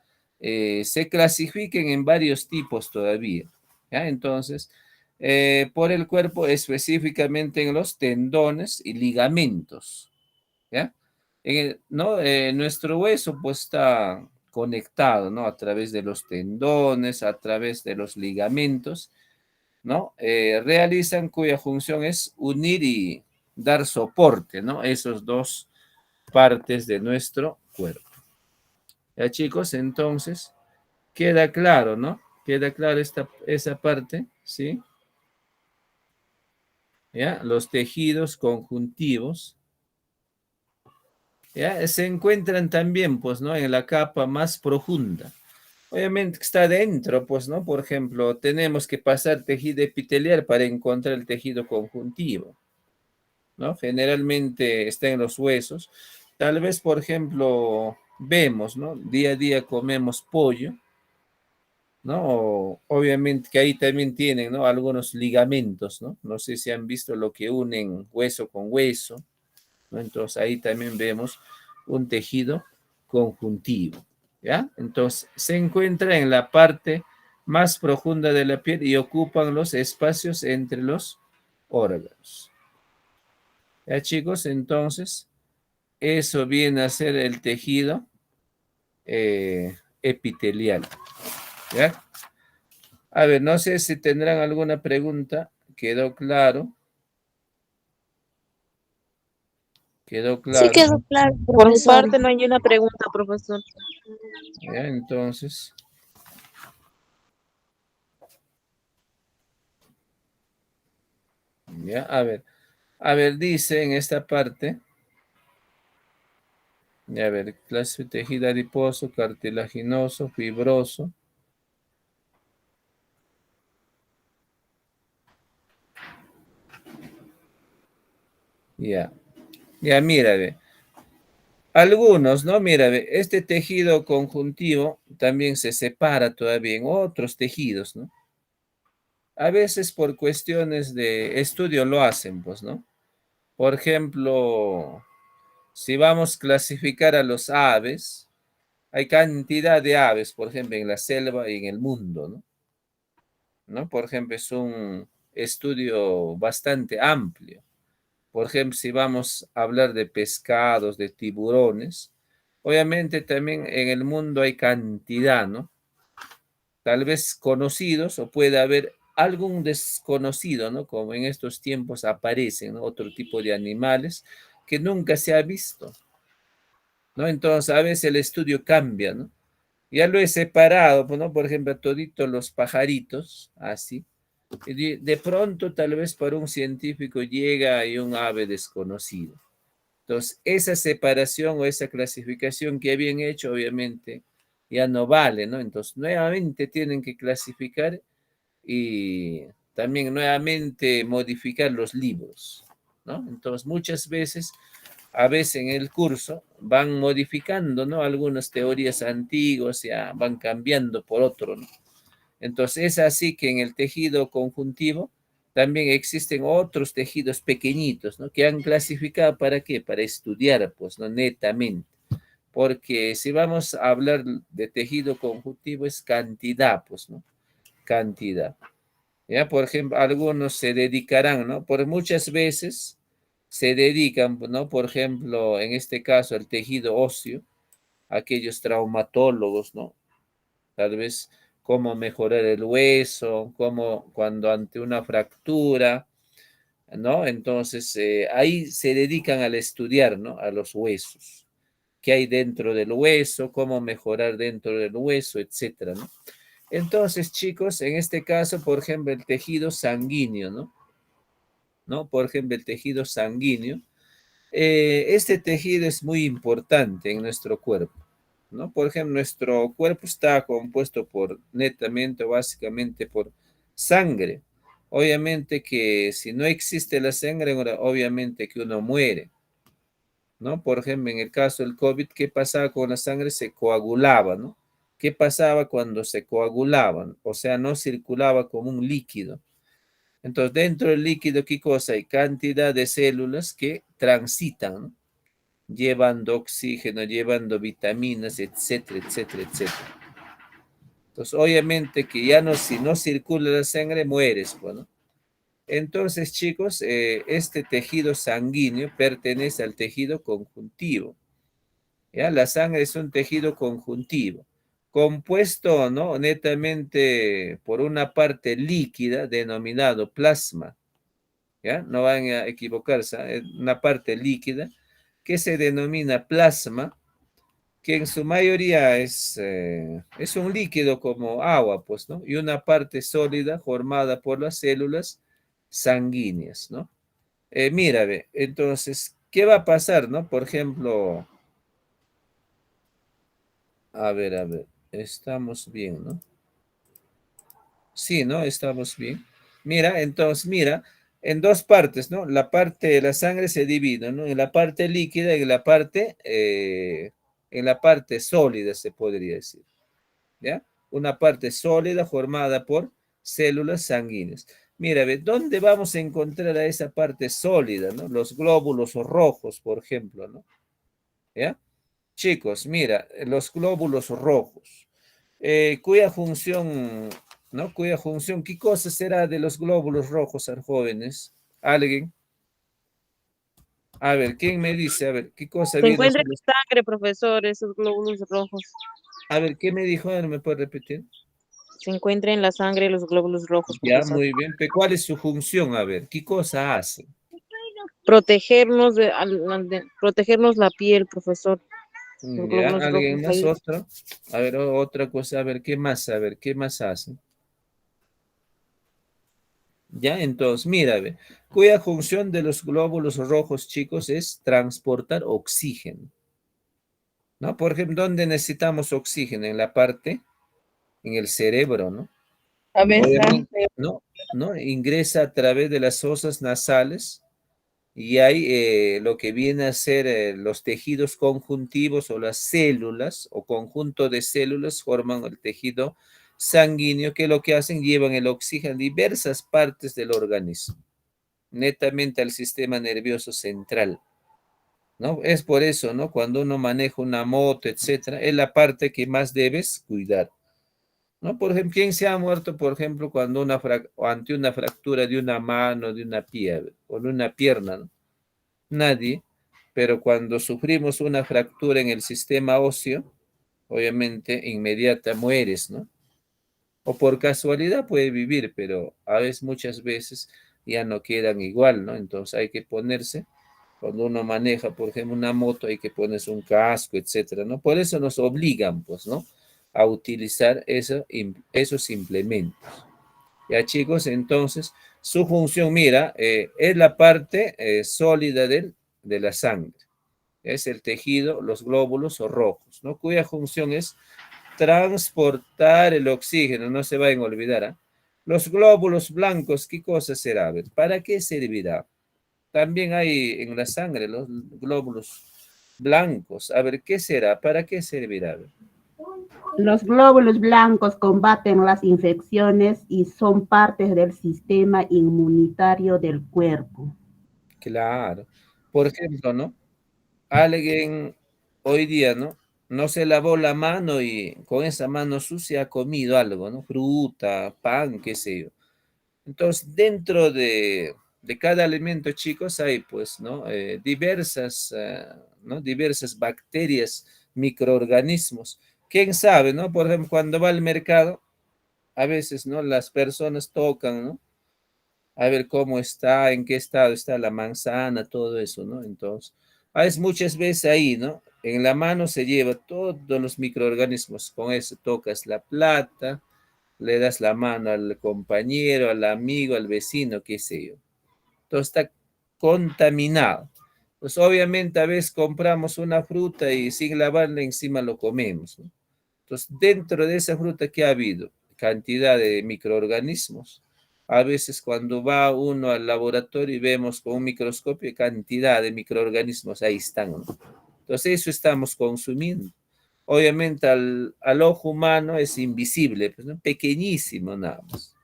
Se clasifiquen en varios tipos todavía. ¿Ya? Entonces, por el cuerpo, específicamente en los tendones y ligamentos. ¿Ya? ¿No? Nuestro hueso pues está conectado, ¿no? A través de los tendones, a través de los ligamentos, ¿no? Realizan cuya función es unir y dar soporte, ¿no? Esos dos partes de nuestro cuerpo. Ya chicos, entonces, queda claro, ¿no? Queda claro esa parte, ¿sí? ¿Ya? Los tejidos conjuntivos, ¿ya? Se encuentran también, pues, ¿no? En la capa más profunda. Obviamente que está dentro, pues, ¿no? Por ejemplo, tenemos que pasar tejido epitelial para encontrar el tejido conjuntivo, ¿no? Generalmente está en los huesos. Tal vez, por ejemplo, vemos, ¿no? Día a día comemos pollo, ¿no? Obviamente que ahí también tienen, ¿no? Algunos ligamentos, ¿no? No sé si han visto lo que unen hueso con hueso, ¿no? Entonces ahí también vemos un tejido conjuntivo, ¿ya? Entonces se encuentra en la parte más profunda de la piel y ocupan los espacios entre los órganos. ¿Ya, chicos? Entonces, eso viene a ser el tejido epitelial, ¿ya? A ver, no sé si tendrán alguna pregunta. ¿Quedó claro? ¿Quedó Sí claro? quedó claro, Por mi profesor. parte no hay una pregunta, profesor. ¿Ya? Entonces, ya, a ver, dice en esta parte, ya, a ver, clase de tejido adiposo, cartilaginoso, fibroso. Ya, ya, mira, ve. Algunos, ¿no? Mira, ve, este tejido conjuntivo también se separa todavía en otros tejidos, ¿no? A veces por cuestiones de estudio lo hacen, pues, ¿no? Por ejemplo, si vamos a clasificar a los aves, hay cantidad de aves, por ejemplo, en la selva y en el mundo, ¿no? ¿No? Por ejemplo, es un estudio bastante amplio. Por ejemplo, si vamos a hablar de pescados, de tiburones, obviamente también en el mundo hay cantidad, ¿no? Tal vez conocidos o puede haber algún desconocido, ¿no? Como en estos tiempos aparecen, ¿no? Otro tipo de animales que nunca se ha visto, ¿no? Entonces a veces el estudio cambia, ¿no? Ya lo he separado, pues, ¿no? Por ejemplo, toditos los pajaritos, así. Y de pronto, tal vez para un científico llega y un ave desconocido. Entonces, esa separación o esa clasificación que habían hecho, obviamente, ya no vale, ¿no? Entonces, nuevamente tienen que clasificar y también nuevamente modificar los libros, ¿no? Entonces, muchas veces, a veces en el curso, van modificando, ¿no? Algunas teorías antiguas, ya van cambiando por otro, ¿no? Entonces, es así que en el tejido conjuntivo también existen otros tejidos pequeñitos, ¿no? Que han clasificado para qué, para estudiar, pues, ¿no? Netamente. Porque si vamos a hablar de tejido conjuntivo es cantidad, pues, ¿no? Cantidad. Ya, por ejemplo, algunos se dedicarán, ¿no? Por muchas veces se dedican, ¿no? Por ejemplo, en este caso, al tejido óseo, aquellos traumatólogos, ¿no? Tal vez cómo mejorar el hueso, cómo cuando ante una fractura, ¿no? Entonces, ahí se dedican al estudiar, ¿no? A los huesos. ¿Qué hay dentro del hueso? ¿Cómo mejorar dentro del hueso? Etcétera, ¿no? Entonces, chicos, en este caso, por ejemplo, el tejido sanguíneo, ¿no? ¿No? Por ejemplo, el tejido sanguíneo. Este tejido es muy importante en nuestro cuerpo, ¿no? Por ejemplo, nuestro cuerpo está compuesto por netamente o básicamente por sangre. Obviamente que si no existe la sangre, obviamente que uno muere, ¿no? Por ejemplo, en el caso del COVID, ¿qué pasaba con la sangre? Se coagulaba, ¿no? ¿Qué pasaba cuando se coagulaban? O sea, no circulaba como un líquido. Entonces, dentro del líquido, ¿qué cosa? Hay cantidad de células que transitan, ¿no? Llevando oxígeno, llevando vitaminas, etcétera, etcétera, etcétera. Entonces, obviamente que ya no, si no circula la sangre, mueres, bueno. Entonces, chicos, este tejido sanguíneo pertenece al tejido conjuntivo. ¿Ya? La sangre es un tejido conjuntivo, compuesto, ¿no? Netamente por una parte líquida denominado plasma. ¿Ya? No van a equivocarse, es una parte líquida que se denomina plasma, que en su mayoría es un líquido como agua, pues, ¿no? Y una parte sólida formada por las células sanguíneas, ¿no? Mira, ve, entonces, ¿qué va a pasar, no? Por ejemplo, a ver, estamos bien, ¿no? Sí, ¿no? Estamos bien. Mira, entonces, mira, en dos partes, ¿no? La parte de la sangre se divide, ¿no? En la parte líquida y en la parte sólida, se podría decir, ¿ya? Una parte sólida formada por células sanguíneas. Mira, ve, ¿dónde vamos a encontrar a esa parte sólida, ¿no? Los glóbulos rojos, por ejemplo, ¿no? ¿Ya? Chicos, mira, los glóbulos rojos, cuya función, ¿no? Cuya función, ¿qué cosa será de los glóbulos rojos a jóvenes? ¿Alguien? A ver, ¿quién me dice? A ver, ¿qué cosa Se viene a encuentra ser en la sangre, profesor, esos glóbulos rojos. A ver, ¿qué me dijo? ¿No me puede repetir? Se encuentra en la sangre los glóbulos rojos, Ya, profesor. muy bien. Pero ¿cuál es su función? A ver, ¿qué cosa hace? Protegernos protegernos la piel, profesor. Los Ya, glóbulos ¿alguien rojos más? ahí. Otro. A ver, otra cosa. A ver, ¿qué más? A ver, ¿qué más hace? Ya, entonces, mira, ve, cuya función de los glóbulos rojos, chicos, es transportar oxígeno, ¿no? Por ejemplo, ¿dónde necesitamos oxígeno? En la parte, en el cerebro, ¿no? Cabeza, Obviamente, ¿no? ¿No? Ingresa a través de las fosas nasales y hay lo que viene a ser los tejidos conjuntivos o las células o conjunto de células forman el tejido sanguíneo que lo que hacen llevan el oxígeno a diversas partes del organismo, netamente al sistema nervioso central, ¿no? Es por eso, ¿no? Cuando uno maneja una moto, etcétera, es la parte que más debes cuidar, ¿no? Por ejemplo, ¿quién se ha muerto, por ejemplo, cuando o ante una fractura de una mano, de una pierna, o de una pierna, ¿no? Nadie, pero cuando sufrimos una fractura en el sistema óseo, obviamente inmediata mueres, ¿no? O por casualidad puede vivir, pero a veces, muchas veces ya no quedan igual, ¿no? Entonces hay que ponerse, cuando uno maneja, por ejemplo, una moto, hay que ponerse un casco, etcétera, ¿no? Por eso nos obligan, pues, ¿no? A utilizar esos implementos. Ya chicos, entonces su función, mira, es la parte sólida de la sangre. Es el tejido, los glóbulos o rojos, ¿no? Cuya función es transportar el oxígeno, no se vayan a olvidar, ¿ah? Los glóbulos blancos, ¿qué cosa será? A ver, ¿para qué servirá? También hay en la sangre los glóbulos blancos. A ver, ¿qué será? ¿Para qué servirá? A ver. Los glóbulos blancos combaten las infecciones y son partes del sistema inmunitario del cuerpo. Claro. Por ejemplo, ¿no? Alguien hoy día, ¿no? No se lavó la mano y con esa mano sucia ha comido algo, ¿no? Fruta, pan, qué sé yo. Entonces, dentro de cada alimento, chicos, hay pues, ¿no? Diversas, ¿no? Diversas bacterias, microorganismos. ¿Quién sabe, no? Por ejemplo, cuando va al mercado, a veces, ¿no? Las personas tocan, ¿no? A ver cómo está, en qué estado está la manzana, todo eso, ¿no? Entonces, es muchas veces ahí, ¿no? En la mano se lleva todos los microorganismos. Con eso tocas la plata, le das la mano al compañero, al amigo, al vecino, qué sé yo. Todo está contaminado. Pues obviamente a veces compramos una fruta y sin lavarla encima lo comemos, ¿no? Entonces, dentro de esa fruta, ¿qué ha habido? Cantidad de microorganismos. A veces cuando va uno al laboratorio y vemos con un microscopio cantidad de microorganismos, ahí están, ¿no? Entonces, eso estamos consumiendo. Obviamente al ojo humano es invisible, pues, ¿no? Pequeñísimo nada más.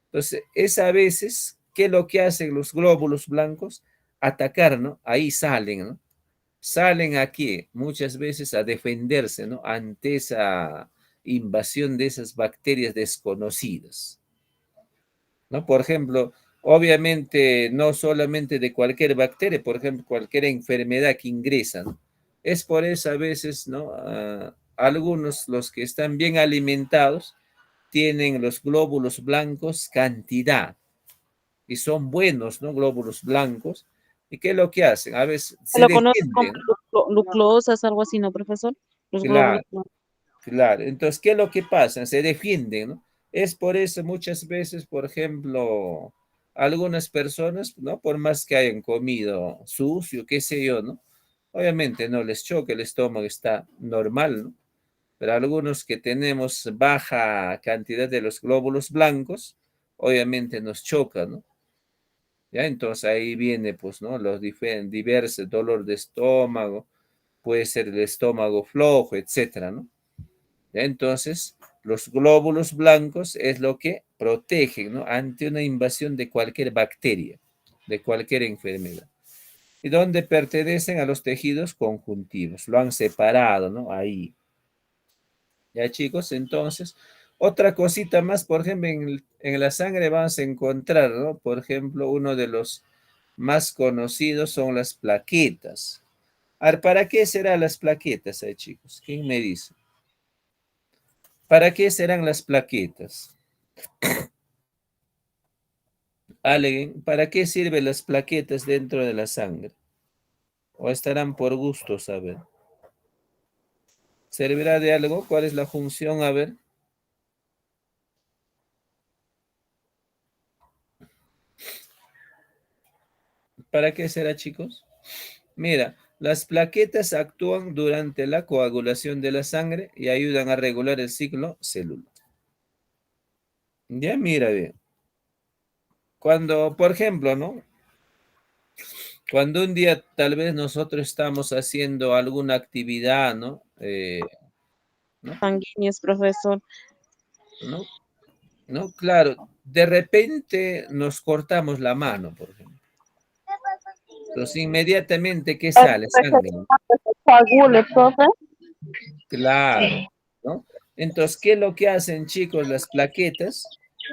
Entonces, es a veces, ¿qué es lo que hacen los glóbulos blancos? Atacar, ¿no? Ahí salen, ¿no? Salen aquí muchas veces a defenderse, ¿no? Ante esa invasión de esas bacterias desconocidas, ¿no? Por ejemplo, obviamente no solamente de cualquier bacteria, por ejemplo, cualquier enfermedad que ingresa, ¿no? Es por eso a veces, ¿no? Algunos, los que están bien alimentados, tienen los glóbulos blancos cantidad y son buenos, ¿no? Glóbulos blancos. ¿Y qué es lo que hacen? A veces Se se lo conoce como defienden, ¿no? nucleosas, algo así, ¿no, profesor? Los glóbulos Claro. Claro, entonces, ¿qué es lo que pasa? Se defienden, ¿no? Es por eso muchas veces, por ejemplo, algunas personas, ¿no? Por más que hayan comido sucio, qué sé yo, ¿no? Obviamente no les choca, el estómago está normal, ¿no? Pero algunos que tenemos baja cantidad de los glóbulos blancos, obviamente nos choca, ¿no? Ya, entonces ahí viene, pues, ¿no? Los diversos dolor de estómago, puede ser el estómago flojo, etcétera, ¿no? ¿Ya? Entonces, los glóbulos blancos es lo que protegen, ¿no? Ante una invasión de cualquier bacteria, de cualquier enfermedad. Y donde pertenecen a los tejidos conjuntivos, lo han separado, ¿no? Ahí. Ya chicos, entonces, otra cosita más, por ejemplo, en la sangre vamos a encontrar, ¿no? Por ejemplo, uno de los más conocidos son las plaquetas. A ver, ¿para qué serán las plaquetas, chicos? ¿Quién me dice? ¿Para qué serán las plaquetas? ¿Alguien? ¿Para qué sirven las plaquetas dentro de la sangre? ¿O estarán por gusto, saber? ¿Servirá de algo? ¿Cuál es la función? A ver. ¿Para qué será, chicos? Mira, las plaquetas actúan durante la coagulación de la sangre y ayudan a regular el ciclo celular. Ya mira bien. Cuando, por ejemplo, ¿no? Cuando un día tal vez nosotros estamos haciendo alguna actividad, ¿no? ¿No? sanguíneos, profesor. ¿No? ¿No? Claro, de repente nos cortamos la mano, por ejemplo. Entonces, inmediatamente, ¿qué sale? Sangre, ¿no? Coagule, profe. Claro, ¿no? Entonces, ¿qué es lo que hacen, chicos? Las plaquetas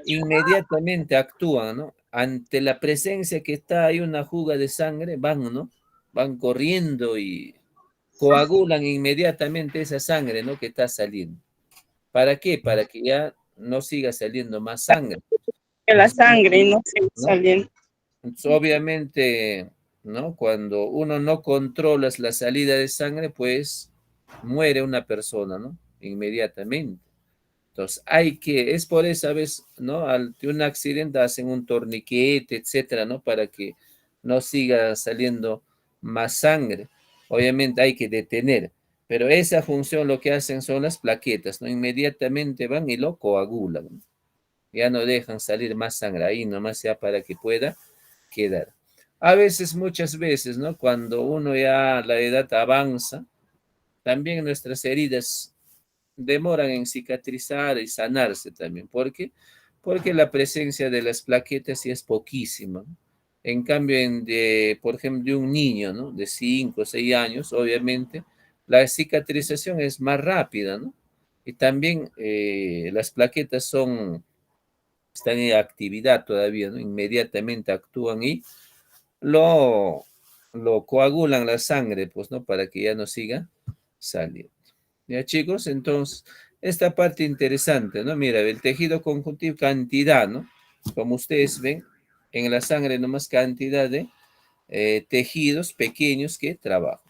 inmediatamente actúan, ¿no? Ante la presencia que está ahí una fuga de sangre, van, ¿no? Van corriendo y coagulan inmediatamente esa sangre, ¿no? Que está saliendo. ¿Para qué? Para que ya no siga saliendo más sangre, Que la sangre y no sigue ¿no? saliendo. Entonces, obviamente, ¿no? Cuando uno no controla la salida de sangre, pues muere una persona, ¿no? Inmediatamente. Entonces, es por esa vez, ¿no? De un accidente hacen un torniquete, etcétera, ¿no? Para que no siga saliendo más sangre. Obviamente hay que detener, pero esa función lo que hacen son las plaquetas, ¿no? Inmediatamente van y lo coagulan, ¿no? Ya no dejan salir más sangre ahí, nomás sea para que pueda quedar. A veces, muchas veces, ¿no? Cuando uno ya la edad avanza, también nuestras heridas demoran en cicatrizar y sanarse también. ¿Por qué? Porque la presencia de las plaquetas sí es poquísima. En cambio, por ejemplo, de un niño, ¿no? De 5 o 6 años, obviamente, la cicatrización es más rápida, ¿no? Y también las plaquetas están en actividad todavía, ¿no? Inmediatamente actúan y lo, lo coagulan la sangre, pues, ¿no? Para que ya no siga saliendo. Ya, chicos, entonces, esta parte interesante, ¿no? Mira, el tejido conjuntivo, cantidad, ¿no? Como ustedes ven, en la sangre nomás cantidad de tejidos pequeños que trabajan.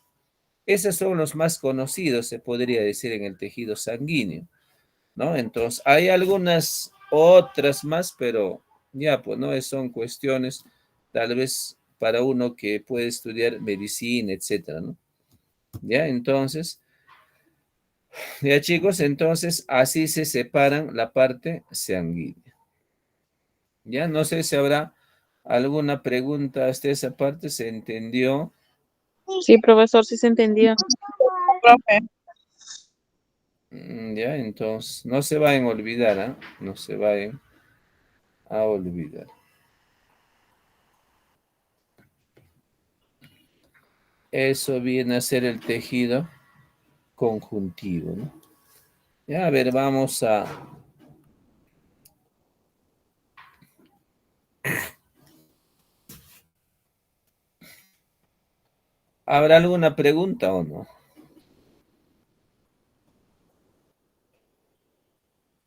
Esos son los más conocidos, se podría decir, en el tejido sanguíneo, ¿no? Entonces, hay algunas otras más, pero ya, pues, ¿no? Son cuestiones tal vez para uno que puede estudiar medicina, etcétera, ¿no? Ya, entonces, ya chicos, entonces así se separan la parte sanguínea. Ya, no sé si habrá alguna pregunta hasta esa parte, ¿se entendió? Sí, profesor, sí se entendía. Profe, Ya, entonces, no se vayan a olvidar, ¿ah? No se vayan a olvidar. Eso viene a ser el tejido conjuntivo, ¿no? Ya, a ver, vamos a... ¿Habrá alguna pregunta o no?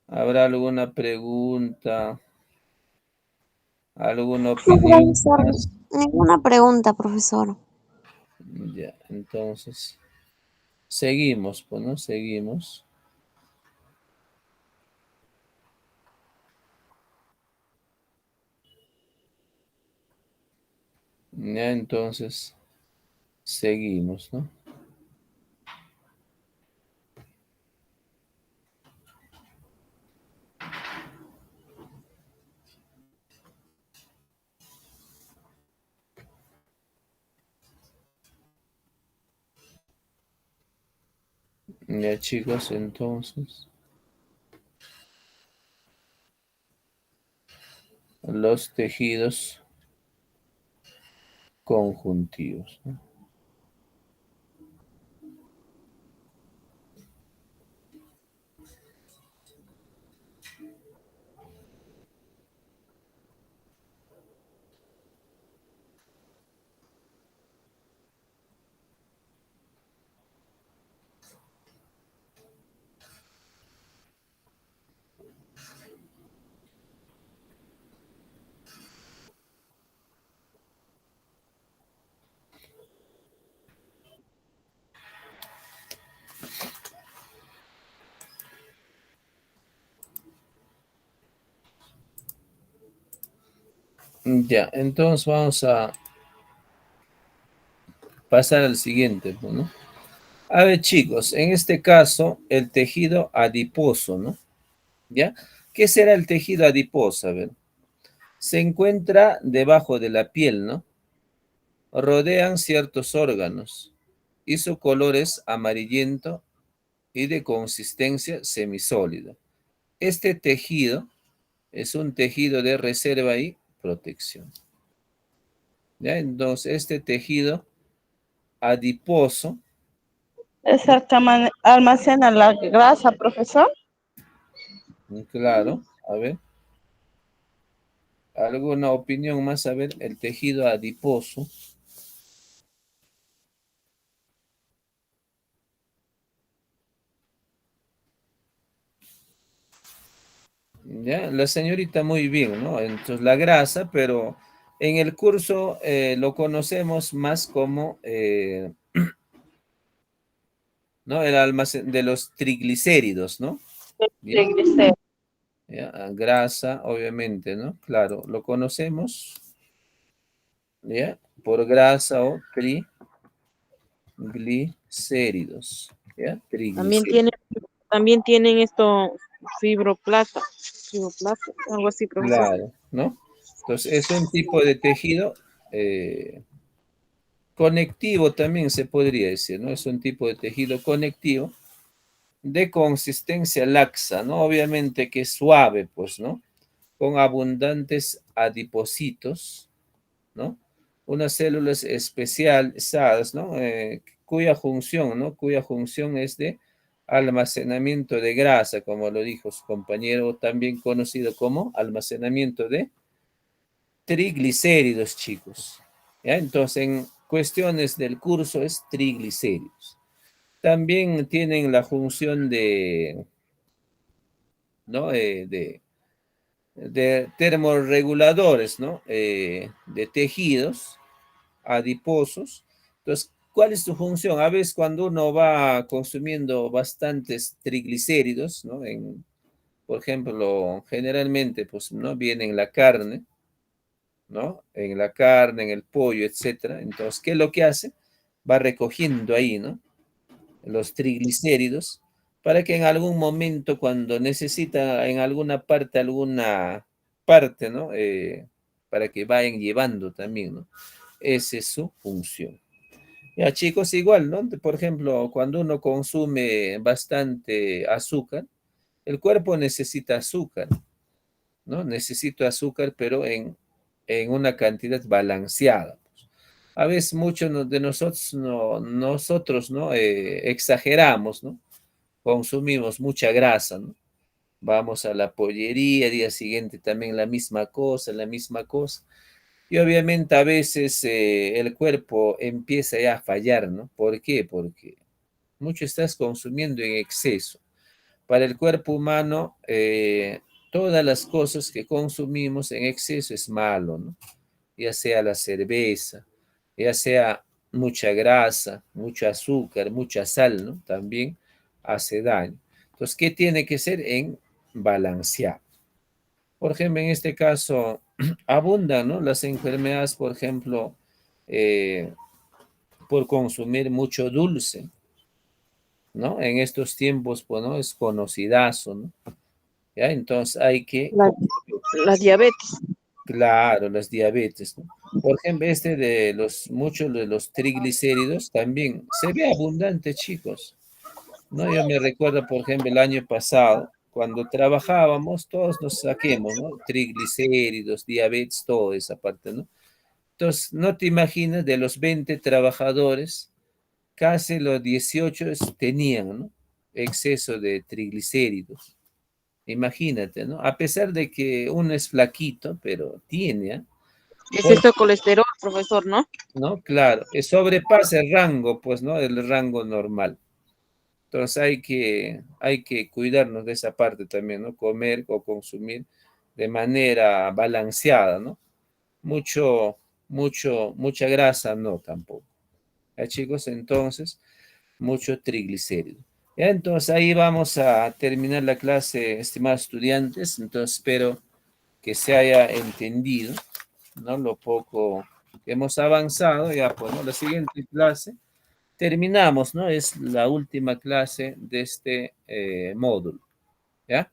¿Habrá alguna pregunta? ¿Alguna No, opinión profesor, más? ninguna pregunta, profesor. Ya, entonces, seguimos, pues, ¿no? Seguimos. Ya, entonces, seguimos, ¿no? Ya, chicos, entonces, los tejidos conjuntivos, ¿no? Ya, entonces vamos a pasar al siguiente, pues, ¿no? A ver, chicos, en este caso, el tejido adiposo, ¿no? ¿Ya? ¿Qué será el tejido adiposo? A ver, se encuentra debajo de la piel, ¿no? Rodean ciertos órganos y su color es amarillento y de consistencia semisólida. Este tejido es un tejido de reserva y protección. ¿Ya? Entonces, este tejido adiposo, ¿es el que almacena la grasa, profesor? claro, a ver, ¿alguna opinión más? A ver, el tejido adiposo. Ya, la señorita muy bien, ¿no? Entonces, la grasa, pero en el curso lo conocemos más como, ¿no? El almacén de los triglicéridos, ¿no? ¿Ya? Triglicéridos. ¿Ya? Grasa, obviamente, ¿no? Claro, lo conocemos, ¿ya? Por grasa o triglicéridos, ¿ya? También Triglicéridos. tienen, también tienen esto fibroplasta, algo así, profesor. Claro, ¿no? Entonces, es un tipo de tejido conectivo también se podría decir, ¿no? Es un tipo de tejido conectivo de consistencia laxa, ¿no? Obviamente que es suave, pues, ¿no? Con abundantes adipocitos, ¿no? Unas células especializadas, ¿no? Cuya función, ¿no? Cuya función es de almacenamiento de grasa, como lo dijo su compañero, también conocido como almacenamiento de triglicéridos, chicos. ¿Ya? Entonces, en cuestiones del curso es triglicéridos. También tienen la función de, ¿no? De termorreguladores, ¿no? De tejidos adiposos. Entonces, ¿cuál es su función? A veces cuando uno va consumiendo bastantes triglicéridos, ¿no? Por ejemplo, generalmente, pues, ¿no? Viene en la carne, ¿no? En la carne, en el pollo, etcétera. Entonces, ¿qué es lo que hace? Va recogiendo ahí, ¿no? Los triglicéridos para que en algún momento, cuando necesita en alguna parte, ¿no? Para que vayan llevando también, ¿no? Esa es su función. Ya, chicos, igual, ¿no? Por ejemplo, cuando uno consume bastante azúcar, el cuerpo necesita azúcar, ¿no? Necesito azúcar, pero en una cantidad balanceada. A veces muchos de nosotros, ¿no? Exageramos, ¿no? Consumimos mucha grasa, ¿no? Vamos a la pollería, día siguiente también la misma cosa, la misma cosa. Y obviamente a veces el cuerpo empieza ya a fallar, ¿no? ¿Por qué? Porque mucho estás consumiendo en exceso. Para el cuerpo humano, todas las cosas que consumimos en exceso es malo, ¿no? Ya sea la cerveza, ya sea mucha grasa, mucho azúcar, mucha sal, ¿no? También hace daño. Entonces, ¿qué tiene que ser? En balancear. Por ejemplo, en este caso, abundan, ¿no? Las enfermedades, por ejemplo, eh, por consumir mucho dulce, ¿no? En estos tiempos, pues, ¿no? Es conocidazo, ¿no? ¿Ya? Entonces hay que, La diabetes. claro, las diabetes, ¿no? Por ejemplo, muchos de los triglicéridos también se ve abundante, chicos, ¿no? Yo me recuerdo, por ejemplo, el año pasado, cuando trabajábamos, todos nos saquemos, ¿no? Triglicéridos, diabetes, toda esa parte, ¿no? Entonces, no te imaginas, de los 20 trabajadores, casi los 18 tenían, ¿no? Exceso de triglicéridos. Imagínate, ¿no? A pesar de que uno es flaquito, pero tiene, ¿ah? Es esto colesterol, profesor, ¿no? ¿No? Claro, sobrepasa el rango, pues, ¿no? El rango normal. Entonces hay que cuidarnos de esa parte también, ¿no? Comer o consumir de manera balanceada, ¿no? Mucha grasa, no tampoco. ¿Ya, chicos? Entonces, mucho triglicérido. Ya, entonces ahí vamos a terminar la clase, estimados estudiantes. Entonces espero que se haya entendido, ¿no? Lo poco que hemos avanzado. Ya, pues, ¿no? La siguiente clase terminamos, ¿no? Es la última clase de este módulo, ¿ya?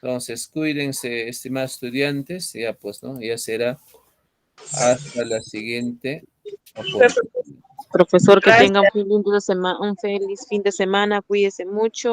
Entonces, cuídense, estimados estudiantes, ya pues, ¿no? Ya será hasta la siguiente oportunidad. Profesor, que Gracias. tenga un feliz fin de semana, cuídese mucho.